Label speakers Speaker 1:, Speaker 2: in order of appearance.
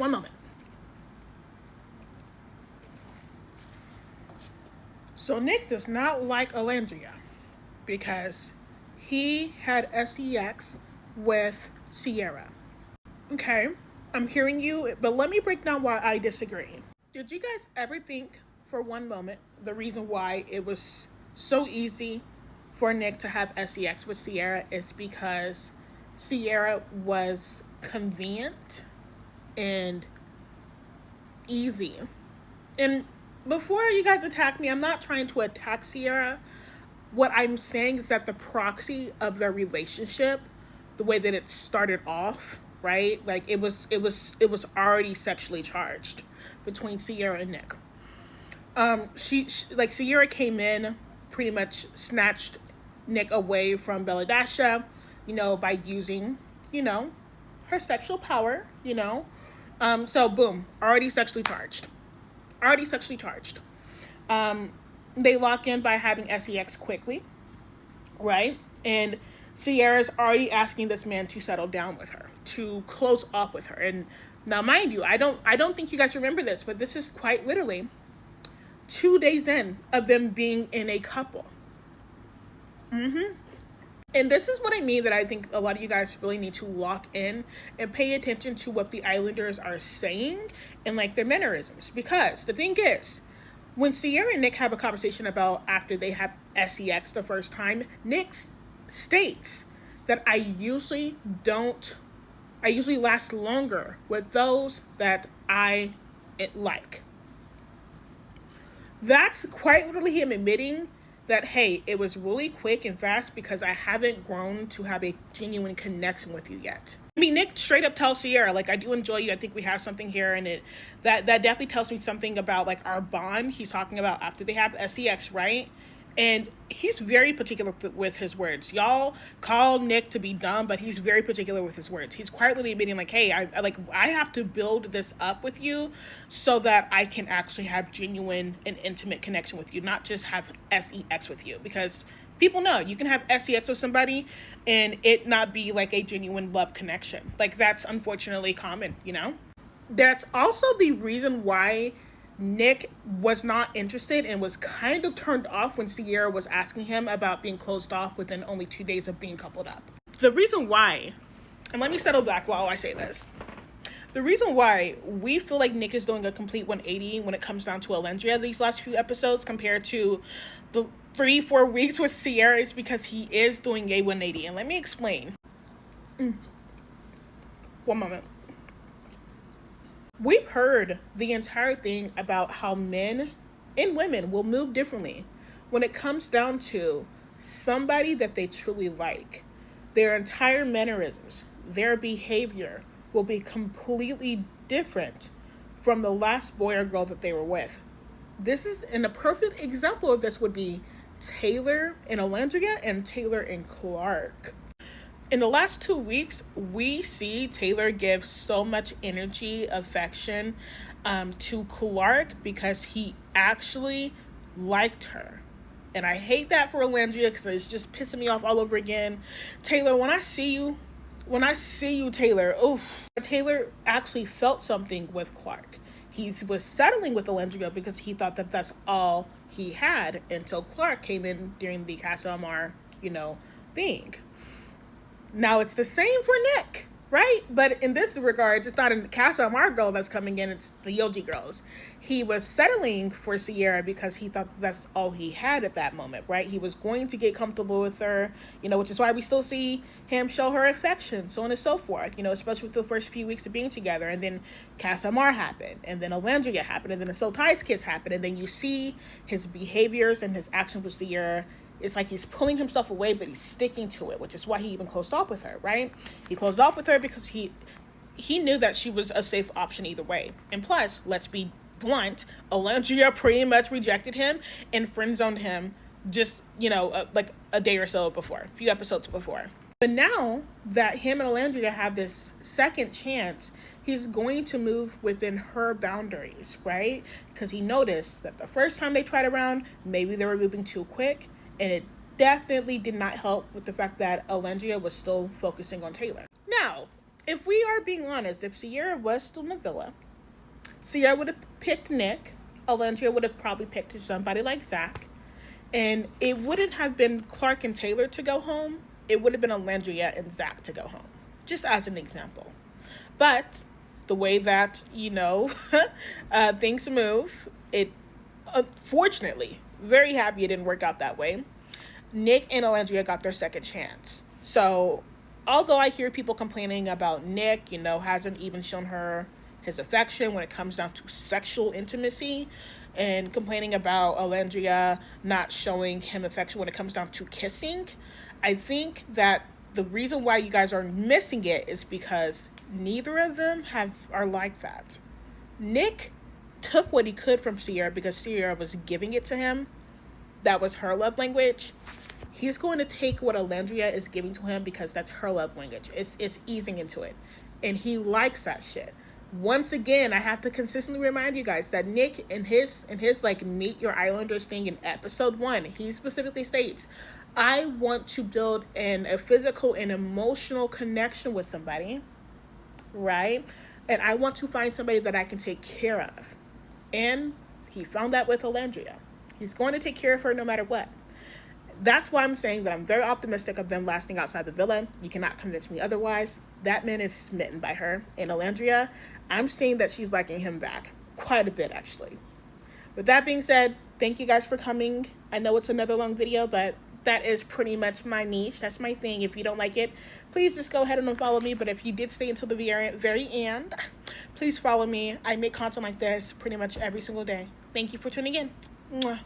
Speaker 1: One moment. So Nick does not like Olandria because he had sex with Sierra. Okay, I'm hearing you, but let me break down why I disagree. Did you guys ever think for one moment the reason why it was so easy for Nick to have sex with Sierra is because Sierra was convenient and easy? And before you guys attack me, I'm not trying to attack Sierra. What I'm saying is that the proxy of their relationship, the way that it started off, right? Like it was already sexually charged between Sierra and Nick. She like Sierra came in, pretty much snatched Nick away from Belladasha, by using, her sexual power, So boom, already sexually charged. Already sexually charged. They lock in by having sex quickly, right? And Sierra's already asking this man to settle down with her, to close off with her. And now, mind you, I don't think you guys remember this, but this is quite literally 2 days in of them being in a couple. And this is what I mean, that I think a lot of you guys really need to lock in and pay attention to what the Islanders are saying and like their mannerisms. Because the thing is, when Sierra and Nick have a conversation about after they have sex the first time, Nick states that I usually last longer with those that I like. That's quite literally him admitting that, hey, it was really quick and fast because I haven't grown to have a genuine connection with you yet. I mean, Nick straight up tells Sierra, like, I do enjoy you. I think we have something here. And that definitely tells me something about, like, our bond. He's talking about after they have sex, right? And he's very particular with his words. Y'all call Nick to be dumb, but he's very particular with his words. He's quietly admitting, like, hey, I have to build this up with you so that I can actually have genuine and intimate connection with you, not just have sex with you. Because people know you can have sex with somebody and it not be like a genuine love connection. Like, that's unfortunately common, That's also the reason why Nick was not interested and was kind of turned off when Sierra was asking him about being closed off within only 2 days of being coupled up. The reason why, and let me settle back while I say this. The reason why we feel like Nick is doing a complete 180 when it comes down to Alandria these last few episodes compared to the 3-4 weeks with Sierra is because he is doing a 180. And let me explain. One moment. We've heard the entire thing about how men and women will move differently when it comes down to somebody that they truly like. Their entire mannerisms, their behavior will be completely different from the last boy or girl that they were with. And a perfect example of this would be Taylor and Olandria and Taylor and Clark. In the last 2 weeks, we see Taylor give so much energy, affection to Clark because he actually liked her. And I hate that for Olandria because it's just pissing me off all over again. Taylor, when I see you, Taylor, Taylor actually felt something with Clark. He was settling with Olandria because he thought that that's all he had until Clark came in during the Casa Amar, thing. Now, it's the same for Nick, right? But in this regard, it's not a Casa Amar girl that's coming in, it's the Yoji girls. He was settling for Sierra because he thought that's all he had at that moment, right? He was going to get comfortable with her, which is why we still see him show her affection, so on and so forth, especially with the first few weeks of being together. And then Casa Amar happened, and then Olandria happened, and then the Sotai's kiss happened, and then you see his behaviors and his actions with Sierra. It's like he's pulling himself away, but he's sticking to it, which is why he even closed off with her, right? He closed off with her because he knew that she was a safe option either way. And plus, let's be blunt, Alandria pretty much rejected him and friend-zoned him just, like a day or so before, a few episodes before. But now that him and Alandria have this second chance, he's going to move within her boundaries, right? Because he noticed that the first time they tried around, maybe they were moving too quick. And it definitely did not help with the fact that Alandria was still focusing on Taylor. Now, if we are being honest, if Sierra was still in the villa, Sierra would have picked Nick. Olandria would have probably picked somebody like Zach. And it wouldn't have been Clark and Taylor to go home. It would have been Alandria and Zach to go home. Just as an example. But the way that, things move, it, unfortunately, very happy it didn't work out that way. Nick and Alandria got their second chance. So, although I hear people complaining about Nick, hasn't even shown her his affection when it comes down to sexual intimacy, and complaining about Alandria not showing him affection when it comes down to kissing, I think that the reason why you guys are missing it is because neither of them are like that. Nick took what he could from Sierra because Sierra was giving it to him. That was her love language. He's going to take what Alandria is giving to him because that's her love language. It's easing into it. And he likes that shit. Once again, I have to consistently remind you guys that Nick in his like Meet Your Islanders thing in episode 1, he specifically states, I want to build a physical and emotional connection with somebody, right? And I want to find somebody that I can take care of. And he found that with Olandria. He's going to take care of her no matter what. That's why I'm saying that I'm very optimistic of them lasting outside the villa. You cannot convince me otherwise. That man is smitten by her. And Alandria, I'm seeing that she's liking him back. Quite a bit, actually. With that being said, thank you guys for coming. I know it's another long video, but that is pretty much my niche. That's my thing. If you don't like it, please just go ahead and unfollow me. But if you did stay until the very end, please follow me. I make content like this pretty much every single day. Thank you for tuning in. Mwah.